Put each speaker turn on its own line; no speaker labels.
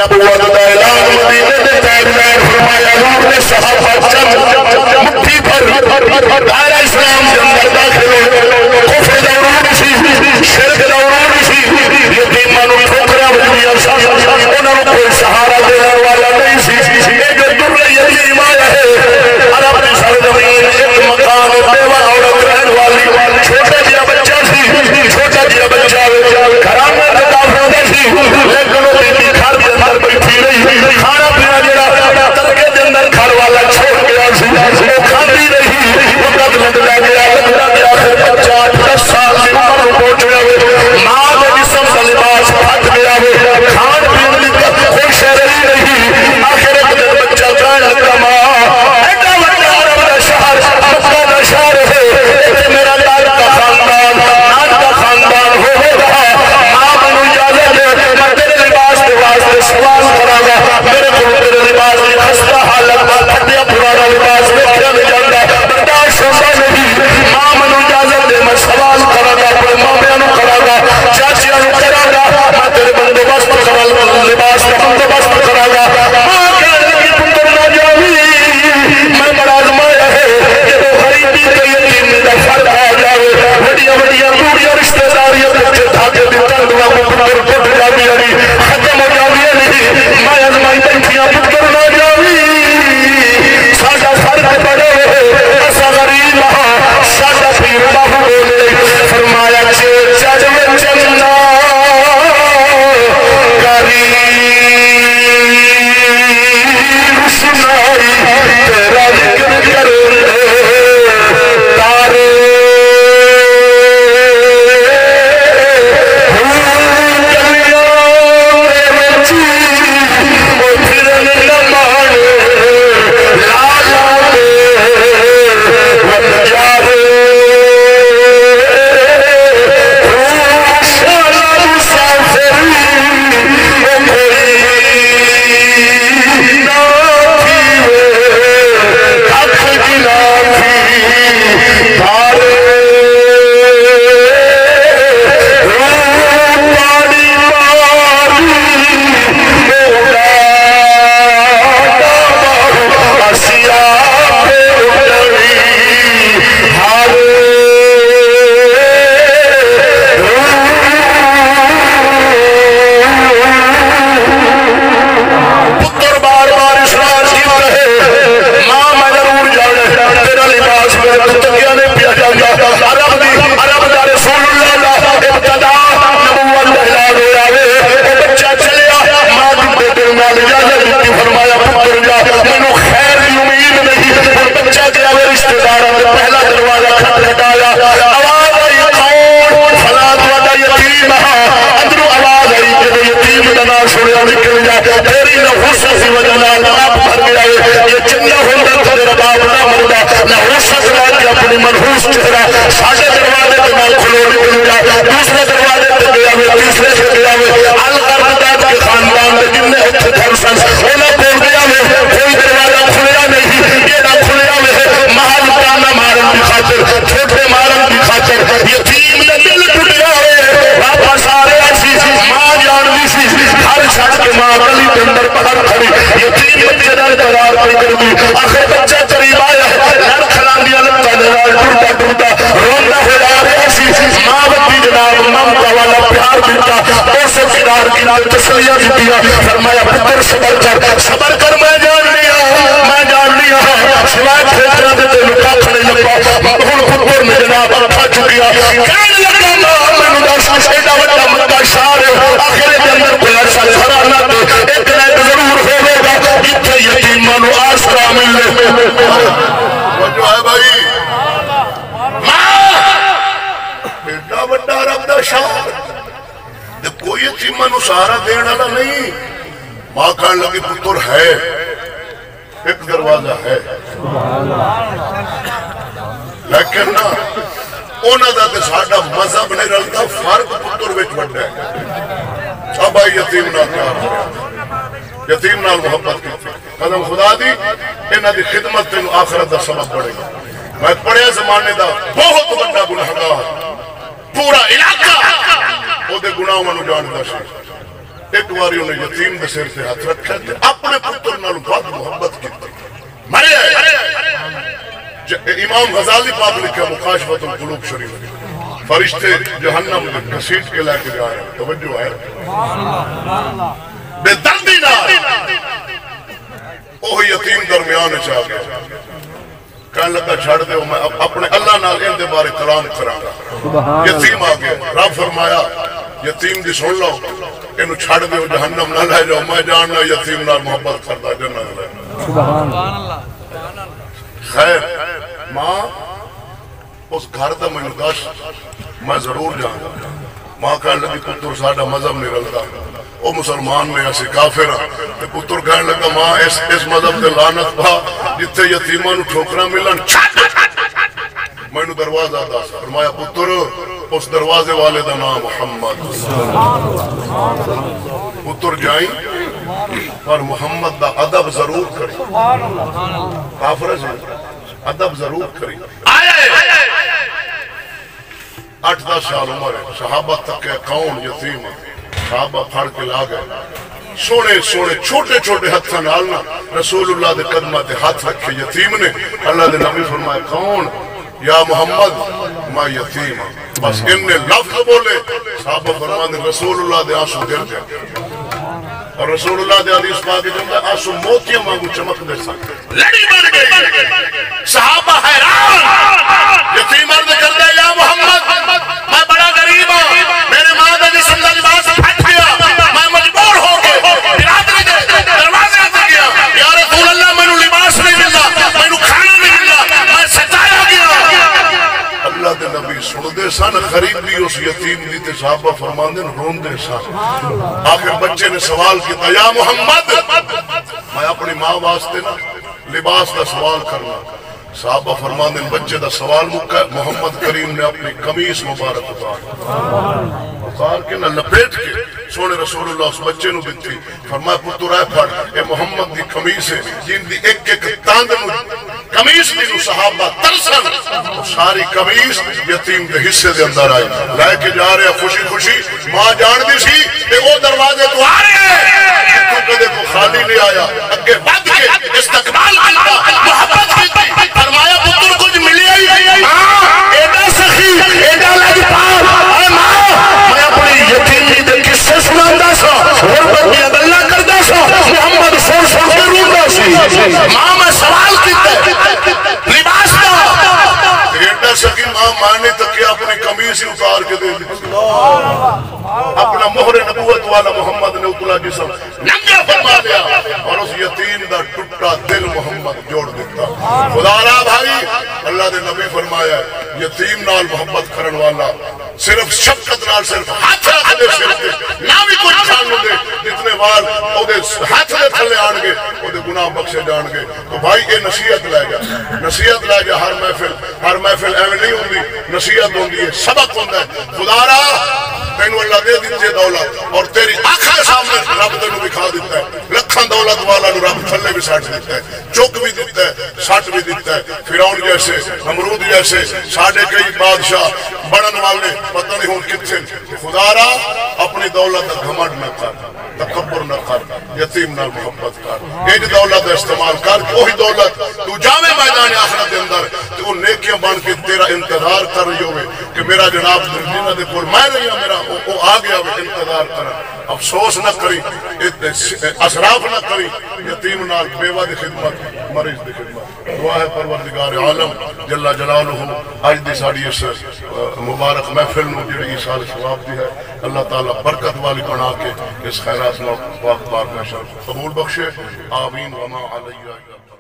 نبوت دا اعلان مدینے دے تاجدار فرمایا حضور نے صحابہ چند مٹھی پر دائرہ اسلام کے اندر داخل ہوئے کفر دا عروج سی شرک دا عروج سی یتیماں نوں ٹھوکراں وجدیاں سن انہاں نوں کوئی سہارا دینے والا نہیں سی ایک در یتیم آیا ہے عرب کی سرزمین ایک مکان بیوہ عورت رہن والی چھوٹا جیا بچہ سی چھوٹا جیا بچہ گھرانے کا کافر سی لیکن وہ بیٹی گھر کے اندر بیٹھی رہی کھانا پینا جڑا ترکے کے اندر گھر والا چھوڑ گیا سی وہ کھاتی رہی وہ قد لگتا گیا پھر بچہ 10 سال کی عمر پہنچ گیا ماں کے جسم کا لباس پھٹ گیا کھان پینے کی کوئی شے نہیں آخر ایک دن بچہ کہنے لگا ماں ایڈا بڑا عرب کا شہر مکہ کا شہر ہے میرا لال کا خاندان نان کا خاندان ہوئے گا ماں منو اجازت دے میں تیرے لباس کے واسطے سوال کرا گا میرے کو تیرے لباس کی خستہ حالت ہڈیا پرانا لباس دیکھا نہیں جاتا برداشت ہوتا نہیں ماں منو اجازت دے میں سوال کرا گا اپنے مامیاں نو کرا گا چاچیاں نو کرا گا میں تیرے بندوبست کرا گا لباس کا بندوبست کرا گا ماں کہنے لگی پتر نہ جاوی میں بڑا آزمایا ہے کہ وہ غریبی کے یتیم کا فرد آ جاوے بڑیاں بڑیاں دوریاں رشتہ داریاں بچے دھاگے بھی تندوا کو پتر پٹ جاوی نہیں ختم ہو جاوی نہیں میں آزمائی بنچیاں پتر نہ جاوی ساڑا فرد بڑے ایسا غریب ہاں ساڑا پیر باہو بولے فرمایا چیچا میں چلنا تیرا ذکر کرے تارے گلیاں میں بچی وہ پھرن نمانے لالا دے ونجارے شالا مسافری وہ بھئی اپنی منحوس چہرہ ساڑھے دروازے کے نال کھلو نکل جائے دوسرے دروازے کے گیا ہوئے تیسرے سے گیا ہوئے القرداد کے خاندان میں جنہیں اتھے تھرسن اولا بول گیا ہوئے کوئی دروازہ کھلیا نہیں یہ نہ کھلیا ہوئے محل کانا مارن کی خاطر چھوٹے مارن کی خاطر یتیم نے دل ٹوٹیا ہوئے واپس آ رہے ایسی ماں جانوی سی ہر چھٹ کے ماں گلی کے اندر پہر کھڑی یتیم بچے در درار پہ کر دی آخر بچہ قریب آیا لڑ کھلان دیا لگتا نظر ٹوٹا ٹوٹا روندہ ہو جا رہے ایسی ماں بچی جناب ممتا والا پیار دیتا اور سے پیار کی نال تسلیہ دیتا فرمایا پتر صبر کر میں جان لیا سوائے پھیٹرہ دے دے لکا کھڑے لگا مہن پتر میں جناب اٹھا چکیا کہنے لگا میں نداس ایڈا وڈا مکہ شار آخرے کے اندر کوئی عرصہ چھڑا نہ دے ایک نیت ضرور ہوئے گا اتھے یتیمان و آسرا ملے وہ جو ہے بھائی ایڈا وڈا عرب دا شار کوئی یتیمان و سہارا دینا نہیں ماں کہنے لگی پتر ہے ایک دروازہ ہے لیکن نا اونا دا تے ساڑھا مذہب نہیں رلتا فرق پتر وچ بڑھا ہے اب آئی یتیم نال پیار ہو یتیم نال محبت کی قدم خدا دی انہا دی خدمت تینو آخرت دا سبب پڑے گا میں پڑے زمانے دا بہت بڑا گناہگار پورا علاقہ او دے گناہ منو جان دا شاید ایک باری انہیں یتیم دے سر سے ہاتھ رکھا تھے اپنے پتر نال بہت محبت کی تھی مرے امام غزالی پاک لکھا مکاشفۃ القلوب شریف فرشتے جہنم میں گھسیٹ کے لے کے جا رہے ہیں توجہ ہے بے دردی نہ وہ یتیم درمیان چاہ گیا کہنے لگا چھڑ دے میں اپنے اللہ نال ان دے بارے کلام کراں گا یتیم آ گیا رب فرمایا یتیم دی سن لو انہوں چھڑ دے جہنم نہ لے جاؤ میں جاننا یتیم نال محبت کرتا جنت لے سبحان اللہ خیر ماں اس گھر دا میں دس میں ضرور جاؤں گا ماں کہنے لگی پتر ساڈا مذہب نہیں رلتا وہ مسلمان میں ایسے کافر ہیں پتر کہنے لگا ماں اس مذہب دے لعنت پا جتھے یتیماں نو ٹھوکراں ملن میں نو دروازہ دس فرمایا پتر اس دروازے والے دا نام محمد پتر جائیں پر محمد دا ادب ضرور کریں کافر ہے ادب ضرور کریں آئے 8-10 سال عمر ہے صحابہ تک ہے کون یتیم ہے صحابہ پھڑ کے لا گئے سونے سونے چھوٹے چھوٹے ہتھاں نال نا رسول اللہ دے قدمہ تے ہاتھ رکھے یتیم نے اللہ دے نبی فرمایا کون یا محمد میں یتیم ہوں بس ان نے لفظ بولے صحابہ فرمانے رسول اللہ دے آنسو گر جائے اور رسول اللہ دے حدیث پاک جملہ آنسو موتیاں مانگو چمک دے سکتے لڑی بن گئی صحابہ حیران یتیم عرض کر دے یا محمد میں بڑا غریب ہوں میرے ماں دا جسم دا لباس پھٹ گیا میں مجبور ہو کے برادری دے دروازے سے گیا یا رسول اللہ میں نو لباس نہیں ملا میں نو کھانا نہیں ملا میں ستایا گیا اللہ دے نبی سن دے سن غریب بھی اس یتیم دی تے صحابہ فرمان دے رون دے سن آخر بچے نے سوال کیا یا محمد میں اپنی ماں واسطے نا لباس کا سوال کرنا صحابہ فرمان دے بچے دا سوال مکہ محمد کریم نے اپنی قمیص مبارک اتار کے نہ لپیٹ کے سونے رسول اللہ اس بچے نو دیتی فرمایا پتر اے پھڑ اے محمد دی قمیص ہے جن دی ایک ایک تاند نو قمیص دی نو صحابہ ترسن ساری قمیص یتیم دے حصے دے اندر آئی لائے کے جا رہے ہیں خوشی خوشی ماں جان دی سی کہ وہ دروازے تو آ رہے ہیں تو کدے کو خالی نہیں آیا اگے بد کے استقبال کیتا محبت کیتی فرمایا پتر کچھ ملی آئی ایڈا سخی ایڈا لجپال اے ماں میں اپنی یتیمی دے قصے سناندا سا غربت دی گلاں کردا سا محمد سن سن کے روندا سی ماں میں سوال کیتا لباس دا ایڈا سخی ماں نے تکیا اپنی قمیص اتار کے دے دی اپنا مہر نبوت والا محمد نے اتلا جسم ننگا فرما لیا اور اس یتیم دا ٹوٹا دل محمد جوڑ دیتا خدا را بھائی اللہ دے نبی فرمایا یتیم نال محبت کرن والا صرف شفقت نال صرف ہاتھ رکھ دے سر دے نہ بھی کوئی کھان دے جتنے وال او دے ہاتھ دے تھلے آن گے او دے گناہ بخشے جان گے تو بھائی یہ نصیحت لے جا ہر محفل ایویں نہیں ہوندی نصیحت ہوندی ہے سبق ہوندا ہے خدا را تینو اللہ دے دیتے دولت اور تیری آنکھیں سامنے رب تینو دکھا دیتا ہے لکھاں دولت والا نو رب تھلے بھی ساٹھ دیتا ہے چوک بھی دیتا ہے ساٹھ بھی دیتا ہے فرعون جیسے نمرود جیسے ساڑھے کئی بادشاہ بڑن والے پتہ نہیں ہوں کتنے خدا را اپنی دولت گھمنڈ نہ کر تکبر نہ کر یتیم نہ محبت کر ایج دولت استعمال کر وہی دولت تو جاوے میدان آخرت کے اندر تو وہ نیکیاں بن کے تیرا انتظار کر رہی ہوئے کہ میرا جناب دنیا دے کول میں نہیں ہوں میرا وہ آ گیا انتظار کرا افسوس نہ کری اسراف نہ کری یتیم نال بیوہ دی خدمت مریض دی خدمت دعا ہے پروردگار عالم جل جلالہ آج دی ساڑی اس مبارک محفل نو جڑی سال ثواب دی ہے اللہ تعالیٰ برکت والی بنا کے اس خیرات نو واقع بار میں قبول بخشے آمین وما علیہ